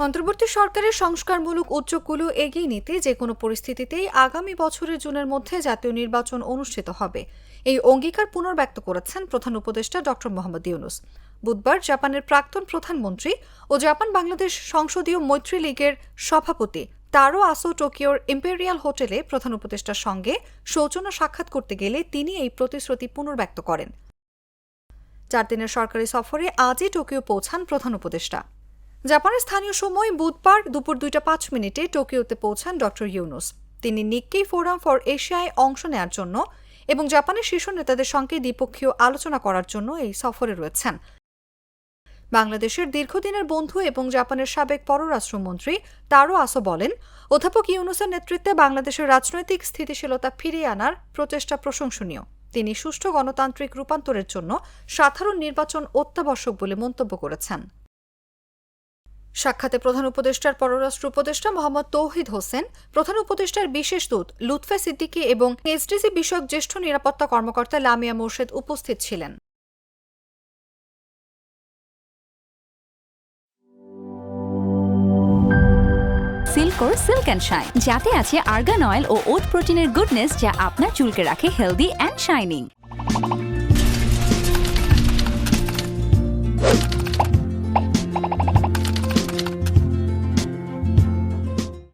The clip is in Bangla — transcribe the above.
অন্তর্বর্তী সরকারের সংস্কারমূলক উদ্যোগগুলো এগিয়ে নিতে যে কোনো পরিস্থিতিতেই আগামী বছরের জুনের মধ্যে জাতীয় নির্বাচন অনুষ্ঠিত হবে, এই অঙ্গীকার পুনর্ব্যক্ত করেছেন প্রধান উপদেষ্টা ড মোহাম্মদ ইউনূস। বুধবার জাপানের প্রাক্তন প্রধানমন্ত্রী ও জাপান বাংলাদেশ সংসদীয় মৈত্রী লীগের সভাপতি তারো আসো টোকিওর ইম্পেরিয়াল হোটেলে প্রধান উপদেষ্টার সঙ্গে সৌজন্য সাক্ষাৎ করতে গেলে তিনি এই প্রতিশ্রুতি পুনর্ব্যক্ত করেন। 4 দিনের সরকারি সফরে আজই টোকিও পৌঁছান প্রধান উপদেষ্টা। জাপানের স্থানীয় সময় বুধবার দুপুর 2:05 টোকিওতে পৌঁছান ড ইউনূস। তিনি নিক্কেই ফোরাম ফর এশিয়ায় অংশ নেয়ার জন্য এবং জাপানের শীর্ষ নেতাদের সঙ্গে দ্বিপক্ষীয় আলোচনা করার জন্য এই সফরে রয়েছেন। বাংলাদেশের দীর্ঘদিনের বন্ধু এবং জাপানের সাবেক পররাষ্ট্রমন্ত্রী তারো আসো বলেন, অধ্যাপক ইউনূসের নেতৃত্বে বাংলাদেশের রাজনৈতিক স্থিতিশীলতা ফিরিয়ে আনার প্রচেষ্টা প্রশংসনীয়। তিনি সুষ্ঠু গণতান্ত্রিক রূপান্তরের জন্য সাধারণ নির্বাচন অত্যাবশ্যক বলে মন্তব্য করেছেন। সাক্ষাতে প্রধান উপদেষ্টার পররাষ্ট্র উপদেষ্টা মোহাম্মদ তৌহিদ হোসেন, প্রধান উপদেষ্টার বিশেষ দূত লুৎফে সিদ্দিকী এবং এসডিজি বিষয়ক জ্যেষ্ঠ নিরাপত্তা কর্মকর্তা লামিয়া মোর্শেদ উপস্থিত ছিলেন। সিল্কোর সিল্ক অ্যান্ড শাইন, যাতে আছে আর্গান অয়েল ও ওট প্রোটিনের গুডনেস, যা আপনার চুলকে রাখে হেলদি অ্যান্ড শাইনিং।